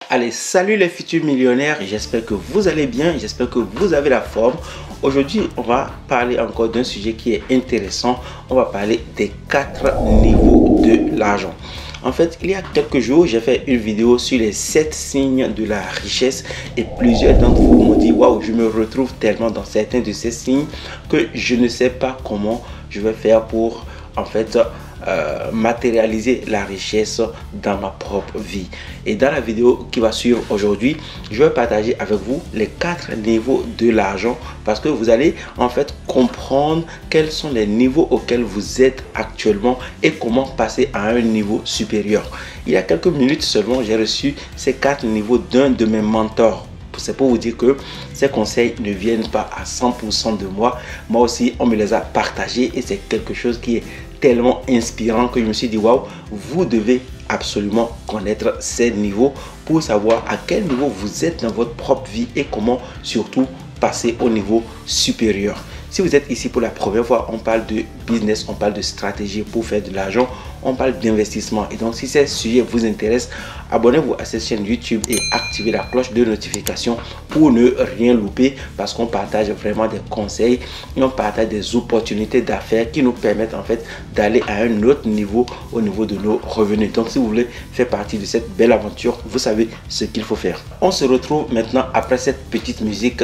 Allez, salut les futurs millionnaires, j'espère que vous allez bien, j'espère que vous avez la forme. Aujourd'hui, on va parler encore d'un sujet qui est intéressant. On va parler des 4 niveaux de l'argent. En fait, il y a quelques jours, j'ai fait une vidéo sur les 7 signes de la richesse et plusieurs d'entre vous m'ont dit « Waouh, je me retrouve tellement dans certains de ces signes que je ne sais pas comment je vais faire pour en fait matérialiser la richesse dans ma propre vie. » Et dans la vidéo qui va suivre aujourd'hui, je vais partager avec vous les 4 niveaux de l'argent parce que vous allez en fait comprendre quels sont les niveaux auxquels vous êtes actuellement et comment passer à un niveau supérieur. Il y a quelques minutes seulement, j'ai reçu ces 4 niveaux d'un de mes mentors. C'est pour vous dire que ces conseils ne viennent pas à 100% de moi. Moi aussi, on me les a partagés et c'est quelque chose qui est tellement inspirant que je me suis dit waouh, vous devez absolument connaître ces niveaux pour savoir à quel niveau vous êtes dans votre propre vie et comment surtout passer au niveau supérieur. Si vous êtes ici pour la première fois, on parle de business, on parle de stratégie pour faire de l'argent, on parle d'investissement. Et donc si ces sujets vous intéressent, abonnez-vous à cette chaîne YouTube et activez la cloche de notification pour ne rien louper parce qu'on partage vraiment des conseils et on partage des opportunités d'affaires qui nous permettent en fait d'aller à un autre niveau au niveau de nos revenus. Donc si vous voulez faire partie de cette belle aventure, vous savez ce qu'il faut faire. On se retrouve maintenant après cette petite musique.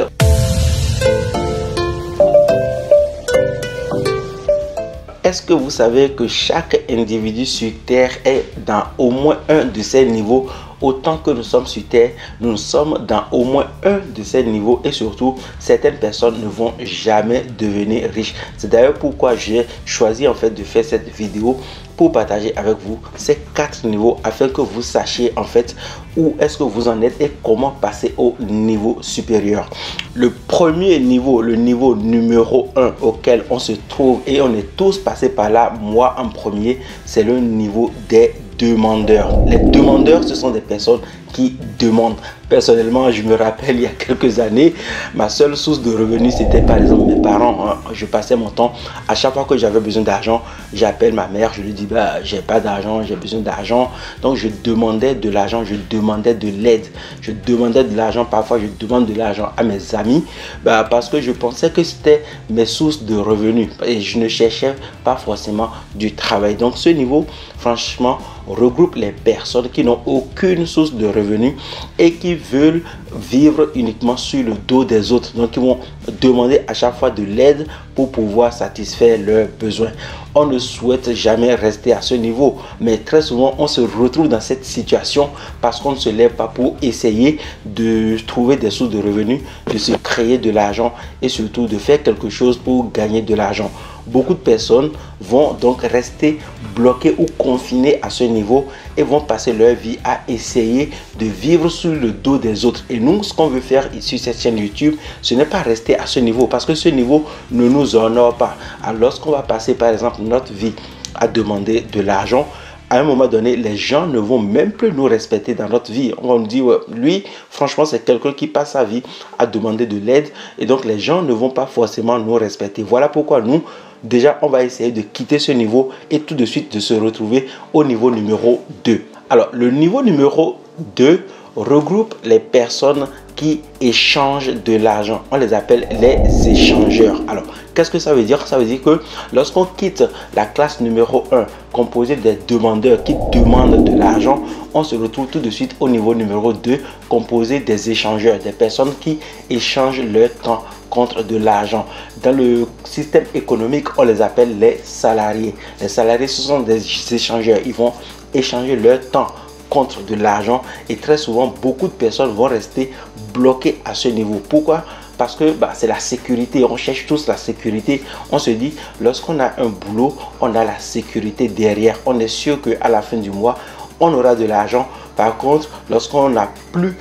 Est-ce que vous savez que chaque individu sur Terre est dans au moins un de ces niveaux? Autant que nous sommes sur Terre, nous sommes dans au moins un de ces niveaux et surtout, certaines personnes ne vont jamais devenir riches. C'est d'ailleurs pourquoi j'ai choisi en fait de faire cette vidéo pour partager avec vous ces 4 niveaux afin que vous sachiez en fait où est-ce que vous en êtes et comment passer au niveau supérieur. Le premier niveau, le niveau numéro 1 auquel on se trouve et on est tous passés par là, moi en premier, c'est le niveau des demandeurs. Les demandeurs, ce sont des personnes qui demandent. Personnellement, je me rappelle il y a quelques années, ma seule source de revenus, c'était par exemple mes parents. Je passais mon temps, à chaque fois que j'avais besoin d'argent, j'appelle ma mère, je lui dis, bah, j'ai pas d'argent, j'ai besoin d'argent. Donc je demandais de l'argent, je demandais de l'aide, je demandais de l'argent, parfois je demande de l'argent à mes amis, bah, parce que je pensais que c'était mes sources de revenus et je ne cherchais pas forcément du travail. Donc ce niveau, franchement, regroupe les personnes qui n'ont aucune source de revenus et qui veulent vivre uniquement sur le dos des autres. Donc, ils vont demander à chaque fois de l'aide pour pouvoir satisfaire leurs besoins. On ne souhaite jamais rester à ce niveau, mais très souvent, on se retrouve dans cette situation parce qu'on ne se lève pas pour essayer de trouver des sources de revenus, de se créer de l'argent et surtout de faire quelque chose pour gagner de l'argent. Beaucoup de personnes vont donc rester bloquées ou confinées à ce niveau et vont passer leur vie à essayer de vivre sur le dos des autres. Et nous, ce qu'on veut faire ici sur cette chaîne YouTube, ce n'est pas rester à ce niveau parce que ce niveau ne nous honore pas. Alors lorsqu'on va passer par exemple notre vie à demander de l'argent, à un moment donné, les gens ne vont même plus nous respecter dans notre vie. On nous dit, ouais, lui, franchement, c'est quelqu'un qui passe sa vie à demander de l'aide. Et donc, les gens ne vont pas forcément nous respecter. Voilà pourquoi nous, déjà, on va essayer de quitter ce niveau et tout de suite de se retrouver au niveau numéro 2. Alors, le niveau numéro 2 regroupe les personnes qui échangent de l'argent. On les appelle les échangeurs. Alors, qu'est-ce que ça veut dire? Ça veut dire que lorsqu'on quitte la classe numéro 1, composée des demandeurs qui demandent de l'argent, on se retrouve tout de suite au niveau numéro 2, composé des échangeurs, des personnes qui échangent leur temps contre de l'argent. Dans le système économique, on les appelle les salariés. Les salariés, ce sont des échangeurs. Ils vont échanger leur temps contre de l'argent et très souvent beaucoup de personnes vont rester bloquées à ce niveau. Pourquoi? Parce que c'est la sécurité, on cherche tous la sécurité. On se dit, lorsqu'on a un boulot, on a la sécurité derrière. On est sûr qu'à la fin du mois, on aura de l'argent. Par contre, lorsqu'on n'a plus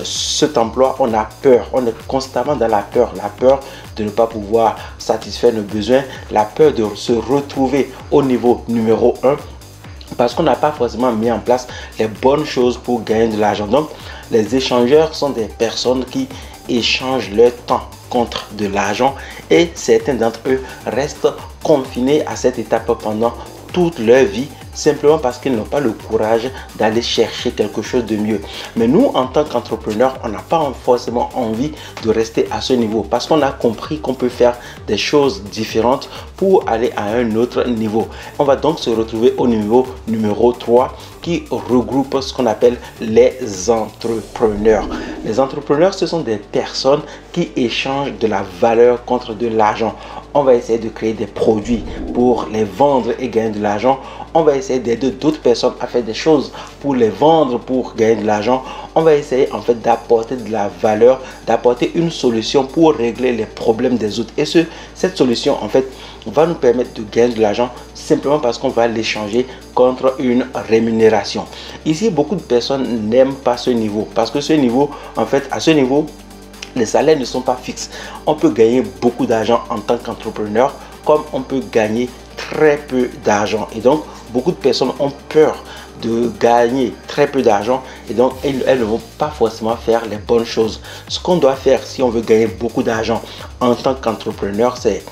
cet emploi, on a peur. On est constamment dans la peur de ne pas pouvoir satisfaire nos besoins, la peur de se retrouver au niveau numéro 1. Parce qu'on n'a pas forcément mis en place les bonnes choses pour gagner de l'argent. Donc, les échangeurs sont des personnes qui échangent leur temps contre de l'argent et certains d'entre eux restent confinés à cette étape pendant toute leur vie simplement parce qu'ils n'ont pas le courage d'aller chercher quelque chose de mieux. Mais nous, en tant qu'entrepreneurs, on n'a pas forcément envie de rester à ce niveau parce qu'on a compris qu'on peut faire des choses différentes pour aller à un autre niveau. On va donc se retrouver au niveau numéro 3 qui regroupe ce qu'on appelle les entrepreneurs. Les entrepreneurs, ce sont des personnes qui échangent de la valeur contre de l'argent. On va essayer de créer des produits pour les vendre et gagner de l'argent. On va essayer d'aider d'autres personnes à faire des choses pour les vendre, pour gagner de l'argent. On va essayer en fait d'apporter de la valeur, d'apporter une solution pour régler les problèmes des autres. Et cette solution en fait va nous permettre de gagner de l'argent simplement parce qu'on va l'échanger contre une rémunération. Ici, beaucoup de personnes n'aiment pas ce niveau parce que ce niveau, en fait, à ce niveau, les salaires ne sont pas fixes. On peut gagner beaucoup d'argent en tant qu'entrepreneur comme on peut gagner très peu d'argent. Et donc, beaucoup de personnes ont peur de gagner très peu d'argent et donc elles ne vont pas forcément faire les bonnes choses. Ce qu'on doit faire si on veut gagner beaucoup d'argent en tant qu'entrepreneur, c'est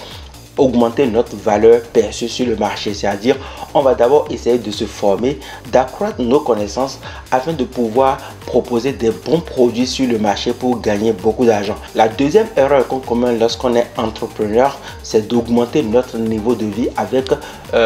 augmenter notre valeur perçue sur le marché, c'est-à-dire on va d'abord essayer de se former, d'accroître nos connaissances afin de pouvoir proposer des bons produits sur le marché pour gagner beaucoup d'argent. La deuxième erreur qu'on commet lorsqu'on est entrepreneur, c'est d'augmenter notre niveau de vie avec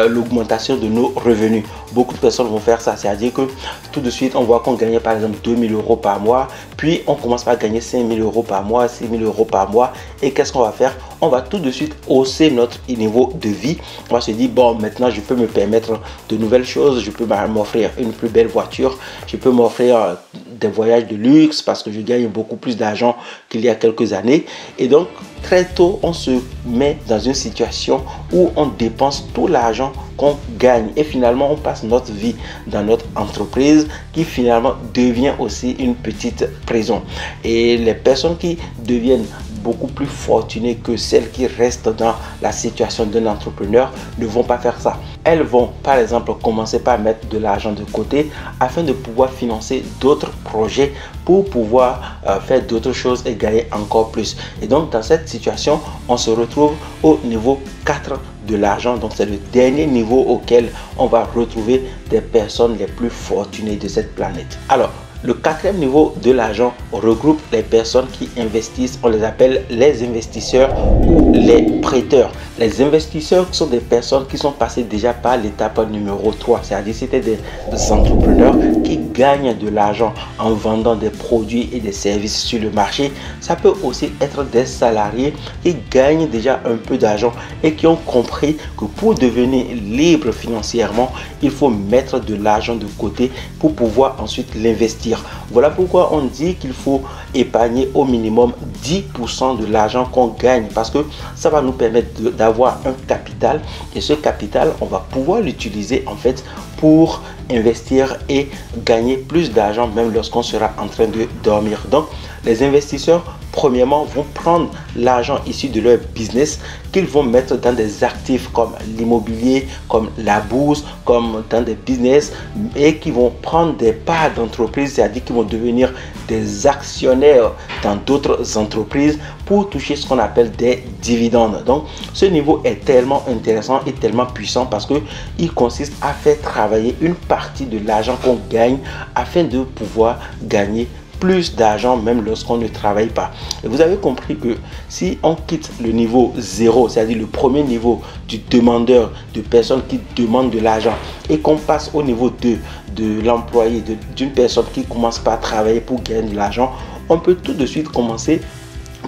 l'augmentation de nos revenus. Beaucoup de personnes vont faire ça, c'est-à-dire que tout de suite on voit qu'on gagne par exemple 2000 euros par mois, puis on commence par gagner 5000 euros par mois, 6000 euros par mois, et qu'est-ce qu'on va faire? On va tout de suite hausser notre niveau de vie. On va se dire, bon, maintenant je peux me permettre de nouvelles choses, je peux m'offrir une plus belle voiture, je peux m'offrir des voyages de luxe parce que je gagne beaucoup plus d'argent qu'il y a quelques années. Et donc très tôt on se met dans une situation où on dépense tout l'argent qu'on gagne et finalement on passe notre vie dans notre entreprise qui finalement devient aussi une petite prison. Et les personnes qui deviennent beaucoup plus fortunées que celles qui restent dans la situation d'un entrepreneur ne vont pas faire ça. Elles vont par exemple commencer par mettre de l'argent de côté afin de pouvoir financer d'autres projets pour pouvoir faire d'autres choses et gagner encore plus. Et donc dans cette situation, on se retrouve au niveau 4 de l'argent. Donc c'est le dernier niveau auquel on va retrouver des personnes les plus fortunées de cette planète. Alors, le quatrième niveau de l'argent regroupe les personnes qui investissent, on les appelle les investisseurs ou les prêteurs. Les investisseurs sont des personnes qui sont passées déjà par l'étape numéro 3, c'est-à-dire c'était des entrepreneurs qui gagnent de l'argent en vendant des produits et des services sur le marché. Ça peut aussi être des salariés qui gagnent déjà un peu d'argent et qui ont compris que pour devenir libre financièrement, il faut mettre de l'argent de côté pour pouvoir ensuite l'investir. Voilà pourquoi on dit qu'il faut épargner au minimum 10% de l'argent qu'on gagne parce que ça va nous permettre d'avoir un capital et ce capital, on va pouvoir l'utiliser en fait pour investir et gagner plus d'argent même lorsqu'on sera en train de dormir. Donc, les investisseurs, premièrement, vont prendre l'argent issu de leur business qu'ils vont mettre dans des actifs comme l'immobilier, comme la bourse, comme dans des business et qui vont prendre des parts d'entreprise, c'est-à-dire qu'ils vont devenir des actionnaires dans d'autres entreprises pour toucher ce qu'on appelle des dividendes. Donc, ce niveau est tellement intéressant et tellement puissant parce que il consiste à faire travailler une partie de l'argent qu'on gagne afin de pouvoir gagner plus d'argent même lorsqu'on ne travaille pas. Et vous avez compris que si on quitte le niveau 0, c'est-à-dire le premier niveau du demandeur, de personnes qui demandent de l'argent, et qu'on passe au niveau 2 de l'employé, d'une personne qui commence par travailler pour gagner de l'argent, on peut tout de suite commencer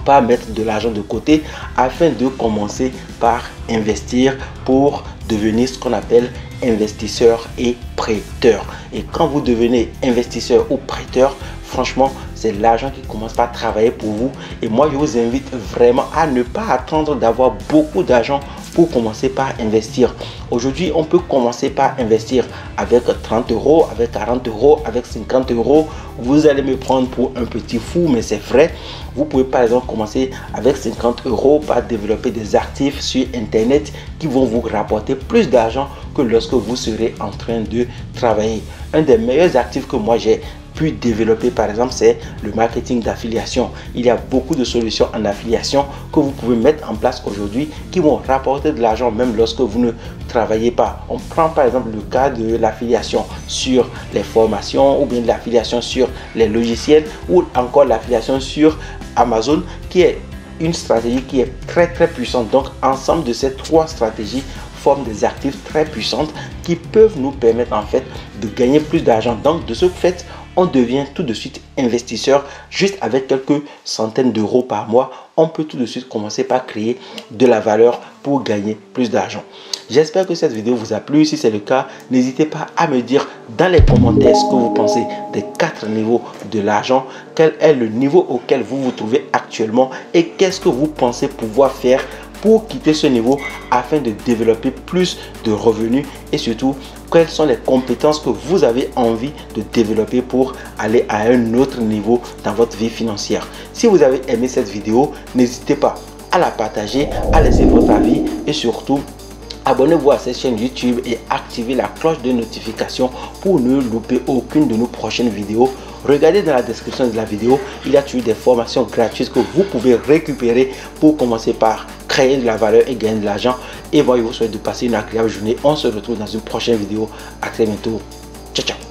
par mettre de l'argent de côté afin de commencer par investir pour devenir ce qu'on appelle investisseur et prêteur. Et quand vous devenez investisseur ou prêteur, franchement, c'est l'argent qui commence par travailler pour vous. Et moi, je vous invite vraiment à ne pas attendre d'avoir beaucoup d'argent pour commencer par investir. Aujourd'hui, on peut commencer par investir avec 30 euros, avec 40 euros, avec 50 euros. Vous allez me prendre pour un petit fou, mais c'est vrai. Vous pouvez par exemple commencer avec 50 euros par développer des actifs sur Internet qui vont vous rapporter plus d'argent que lorsque vous serez en train de travailler. Un des meilleurs actifs que moi j'ai pu développer, par exemple, c'est le marketing d'affiliation. Il y a beaucoup de solutions en affiliation que vous pouvez mettre en place aujourd'hui qui vont rapporter de l'argent même lorsque vous ne travaillez pas. On prend par exemple le cas de l'affiliation sur les formations ou bien de l'affiliation sur les logiciels ou encore l'affiliation sur Amazon qui est une stratégie qui est très puissante. Donc ensemble de ces trois stratégies forment des actifs très puissantes qui peuvent nous permettre en fait de gagner plus d'argent. Donc de ce fait, on devient tout de suite investisseur juste avec quelques centaines d'euros par mois. On peut tout de suite commencer par créer de la valeur pour gagner plus d'argent. J'espère que cette vidéo vous a plu. Si c'est le cas, n'hésitez pas à me dire dans les commentaires ce que vous pensez des 4 niveaux de l'argent. Quel est le niveau auquel vous vous trouvez actuellement et qu'est-ce que vous pensez pouvoir faire pour quitter ce niveau afin de développer plus de revenus et surtout quelles sont les compétences que vous avez envie de développer pour aller à un autre niveau dans votre vie financière. Si vous avez aimé cette vidéo, n'hésitez pas à la partager, à laisser votre avis et surtout abonnez-vous à cette chaîne YouTube et activez la cloche de notification pour ne louper aucune de nos prochaines vidéos. Regardez dans la description de la vidéo, il y a toujours des formations gratuites que vous pouvez récupérer pour commencer par créer de la valeur et gagner de l'argent. Et moi, je vous souhaite de passer une agréable journée. On se retrouve dans une prochaine vidéo. À très bientôt. Ciao, ciao.